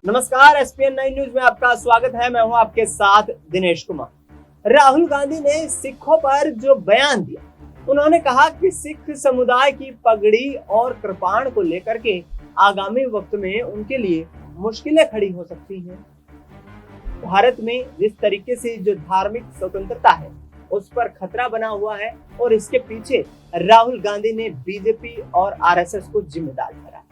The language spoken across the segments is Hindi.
नमस्कार, एसपीएन 9 न्यूज में आपका स्वागत है। मैं हूं आपके साथ दिनेश कुमार। राहुल गांधी ने सिखों पर जो बयान दिया, उन्होंने कहा कि सिख समुदाय की पगड़ी और कृपाण को लेकर के आगामी वक्त में उनके लिए मुश्किलें खड़ी हो सकती हैं। भारत में जिस तरीके से जो धार्मिक स्वतंत्रता है उस पर खतरा बना हुआ है और इसके पीछे राहुल गांधी ने बीजेपी और आरएसएस को जिम्मेदार ठहराया।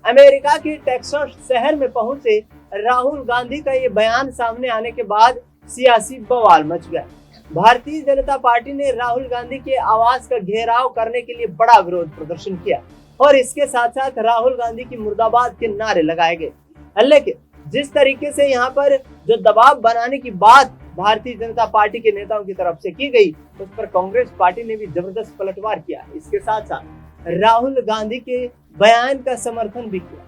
अमेरिका के टेक्सास शहर में पहुंचे राहुल गांधी का ये बयान सामने आने के बाद सियासी बवाल मच गया। भारतीय जनता पार्टी ने राहुल गांधी के आवास का घेराव करने के लिए बड़ा विरोध प्रदर्शन किया और इसके साथ साथ राहुल गांधी की मुर्दाबाद के नारे लगाए गए। लेकिन जिस तरीके से यहाँ पर जो दबाव बनाने की बात भारतीय जनता पार्टी के नेताओं की तरफ से की गई, उस पर कांग्रेस पार्टी ने भी जबरदस्त पलटवार किया। इसके साथ साथ राहुल गांधी के बयान का समर्थन भी किया।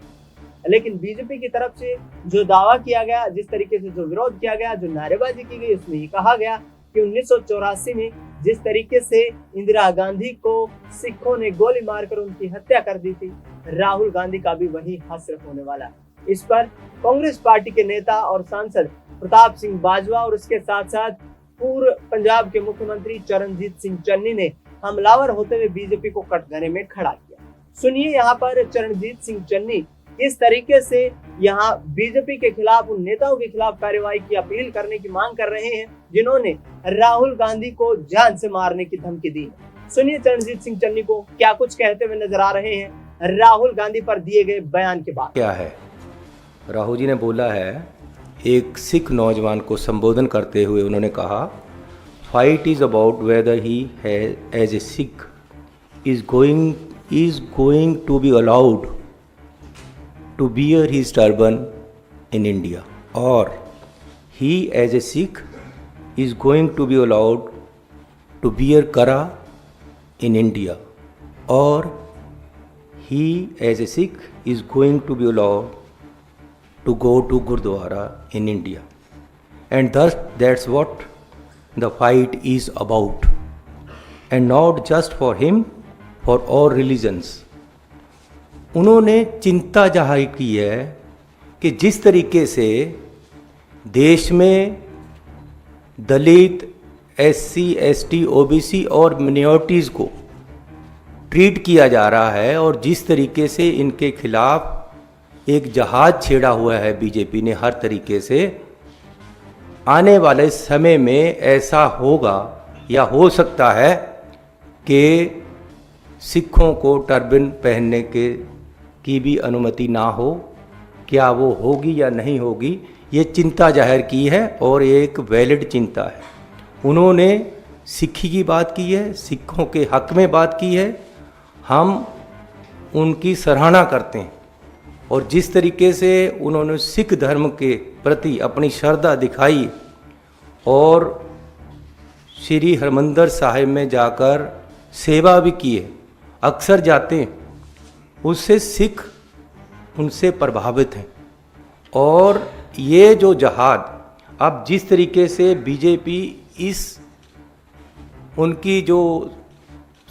लेकिन बीजेपी की तरफ से जो दावा किया गया, जिस तरीके से जो विरोध किया गया, जो नारेबाजी की गई, उसमें ये कहा गया कि 1984 में जिस तरीके से इंदिरा गांधी को सिखों ने गोली मारकर उनकी हत्या कर दी थी, राहुल गांधी का भी वही हश्र होने वाला है। इस पर कांग्रेस पार्टी के नेता और सांसद प्रताप सिंह बाजवा और उसके साथ साथ पूर्व पंजाब के मुख्यमंत्री चरणजीत सिंह चन्नी ने हमलावर होते हुए बीजेपी को कटघरे में खड़ा किया। सुनिए यहाँ पर चरणजीत सिंह चन्नी किस तरीके से यहाँ बीजेपी के खिलाफ, उन नेताओं के खिलाफ कार्रवाई की अपील करने की मांग कर रहे हैं जिन्होंने राहुल गांधी को जान से मारने की धमकी दी। सुनिए चरणजीत सिंह चन्नी को क्या कुछ कहते हुए नजर आ रहे हैं राहुल गांधी पर दिए गए बयान के बाद। क्या है, राहुल जी ने बोला है, एक सिख नौजवान को संबोधन करते हुए उन्होंने कहा, fight is about whether he as a Sikh is going to be allowed to bear his turban in India, or he as a Sikh is going to be allowed to bear kara in India, or he as a Sikh is going to be allowed to go to Gurdwara in India. And thus that's what the fight is about, and not just for him, for all religions. उन्होंने चिंता जाहिर की है कि जिस तरीके से देश में दलित, एससी, एसटी, ओबीसी और मिनॉरिटीज़ को ट्रीट किया जा रहा है और जिस तरीके से इनके खिलाफ एक जहाज़ छेड़ा हुआ है बीजेपी ने हर तरीके से, आने वाले समय में ऐसा होगा या हो सकता है कि सिखों को टर्बन पहनने की भी अनुमति ना हो। क्या वो होगी या नहीं होगी, ये चिंता जाहिर की है और एक वैलिड चिंता है। उन्होंने सिक्खी की बात की है, सिखों के हक में बात की है, हम उनकी सराहना करते हैं। और जिस तरीके से उन्होंने सिख धर्म के प्रति अपनी श्रद्धा दिखाई और श्री हरमंदिर साहिब में जाकर सेवा भी की है, अक्सर जाते हैं, उससे सिख उनसे प्रभावित हैं। और ये जो जहाद अब जिस तरीके से बीजेपी इस उनकी जो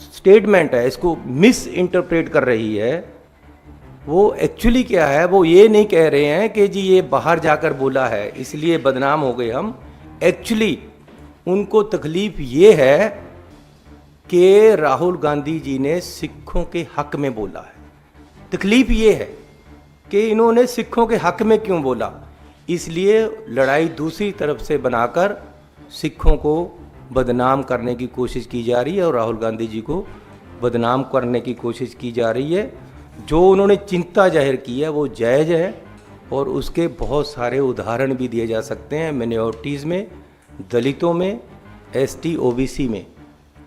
स्टेटमेंट है इसको मिस इंटरप्रेट कर रही है, वो एक्चुअली क्या है, वो ये नहीं कह रहे हैं कि जी ये बाहर जाकर बोला है इसलिए बदनाम हो गए हम। एक्चुअली उनको तकलीफ ये है कि राहुल गांधी जी ने सिखों के हक में बोला है। तकलीफ ये है कि इन्होंने सिखों के हक में क्यों बोला, इसलिए लड़ाई दूसरी तरफ से बनाकर सिखों को बदनाम करने की कोशिश की जा रही है और राहुल गांधी जी को बदनाम करने की कोशिश की जा रही है। जो उन्होंने चिंता जाहिर की है वो जायज़ है और उसके बहुत सारे उदाहरण भी दिए जा सकते हैं मिनॉरिटीज़ में, दलितों में, एसटी, ओबीसी में,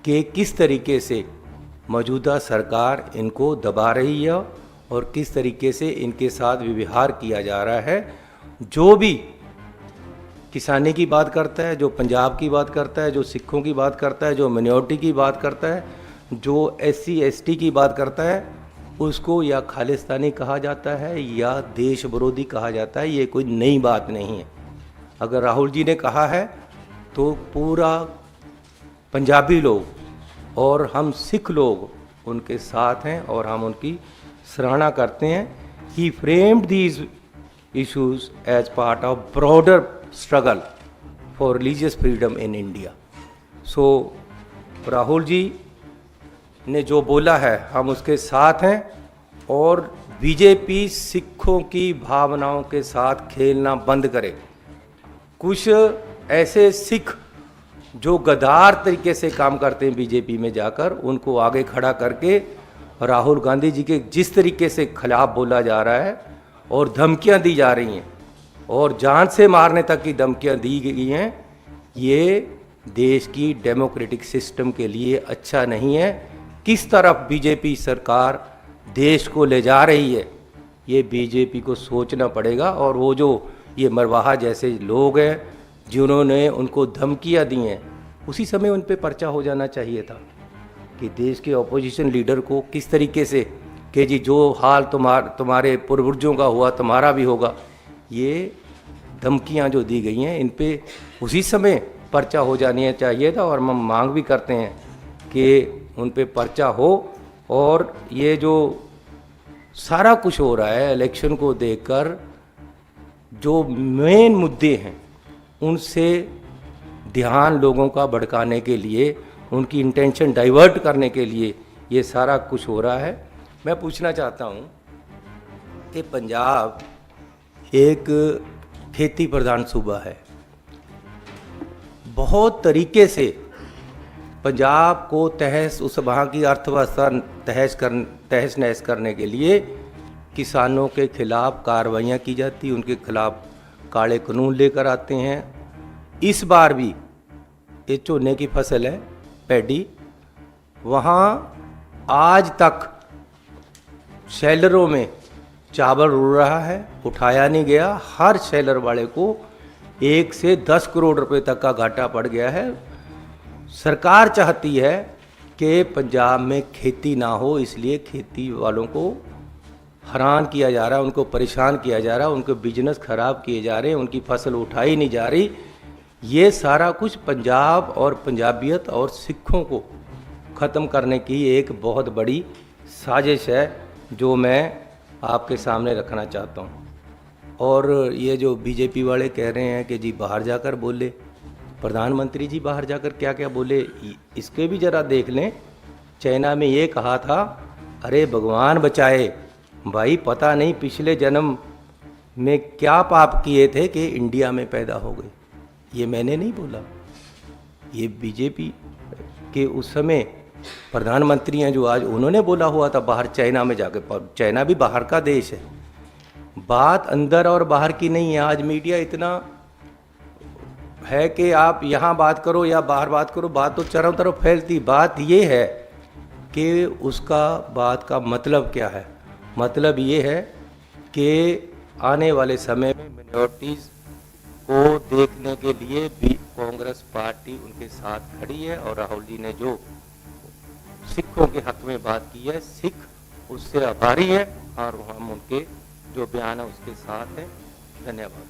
कि किस तरीके से मौजूदा सरकार इनको दबा रही है और किस तरीके से इनके साथ व्यवहार किया जा रहा है। जो भी किसानी की बात करता है, जो पंजाब की बात करता है, जो सिखों की बात करता है, जो मिनॉरिटी की बात करता है, जो एससी एसटी की बात करता है, उसको या खालिस्तानी कहा जाता है या देश विरोधी कहा जाता है। ये कोई नई बात नहीं है। अगर राहुल जी ने कहा है तो पूरा पंजाबी लोग और हम सिख लोग उनके साथ हैं और हम उनकी सराहना करते हैं। He framed these issues as part of broader struggle for religious freedom in India. So Rahul ji ने जो बोला है हम उसके साथ हैं और बीजेपी सिखों की भावनाओं के साथ खेलना बंद करे। कुछ ऐसे सिख जो गद्दार तरीके से काम करते हैं बीजेपी में जाकर, उनको आगे खड़ा करके राहुल गांधी जी के जिस तरीके से खिलाफ बोला जा रहा है और धमकियां दी जा रही हैं और जान से मारने तक की धमकियां दी गई हैं, ये देश की डेमोक्रेटिक सिस्टम के लिए अच्छा नहीं है। किस तरफ बीजेपी सरकार देश को ले जा रही है ये बीजेपी को सोचना पड़ेगा। और वो जो ये मरवाहा जैसे लोग हैं जिन्होंने उनको धमकियां दी हैं, उसी समय उन पे पर्चा हो जाना चाहिए था कि देश के ऑपोजिशन लीडर को किस तरीके से कि जी जो हाल तुम्हारे पूर्वजों का हुआ तुम्हारा भी होगा, ये धमकियां जो दी गई हैं इन पे उसी समय पर्चा हो जानी चाहिए था। और हम मांग भी करते हैं कि उन पे पर्चा हो। और ये जो सारा कुछ हो रहा है इलेक्शन को देखकर, जो मेन मुद्दे हैं उनसे ध्यान लोगों का भड़काने के लिए, उनकी इंटेंशन डाइवर्ट करने के लिए ये सारा कुछ हो रहा है। मैं पूछना चाहता हूँ कि पंजाब एक खेती प्रधान सूबा है। बहुत तरीके से पंजाब को उस वहाँ की अर्थव्यवस्था तहस नहस करने के लिए किसानों के खिलाफ कार्रवाइयाँ की जाती, उनके खिलाफ काले कानून लेकर आते हैं। इस बार भी ये झोने की फसल है, पैडी, वहाँ आज तक शैलरों में चावल रुल रहा है, उठाया नहीं गया। हर शैलर वाले को 1 से 10 करोड़ रुपए तक का घाटा पड़ गया है। सरकार चाहती है कि पंजाब में खेती ना हो, इसलिए खेती वालों को हैरान किया जा रहा है, उनको परेशान किया जा रहा है, उनके बिजनेस खराब किए जा रहे हैं, उनकी फसल उठाई नहीं जा रही। ये सारा कुछ पंजाब और पंजाबियत और सिखों को ख़त्म करने की एक बहुत बड़ी साजिश है जो मैं आपके सामने रखना चाहता हूँ। और ये जो बीजेपी वाले कह रहे हैं कि जी बाहर जाकर बोले, प्रधानमंत्री जी बाहर जाकर क्या क्या बोले इसके भी ज़रा देख लें। चाइना में ये कहा था, अरे भगवान बचाए भाई, पता नहीं पिछले जन्म में क्या पाप किए थे कि इंडिया में पैदा हो गए। ये मैंने नहीं बोला, ये बीजेपी के उस समय प्रधानमंत्री हैं जो आज उन्होंने बोला हुआ था बाहर चाइना में जाकर। चाइना भी बाहर का देश है, बात अंदर और बाहर की नहीं है। आज मीडिया इतना है कि आप यहाँ बात करो या बाहर बात करो, बात तो चारों तरफ फैलती। बात ये है कि उसका बात का मतलब क्या है। मतलब ये है कि आने वाले समय में मिनॉरिटीज़ को देखने के लिए भी कांग्रेस पार्टी उनके साथ खड़ी है। और राहुल जी ने जो सिखों के हक में बात की है, सिख उससे आभारी है और हम उनके जो बयान है उसके साथ हैं। धन्यवाद।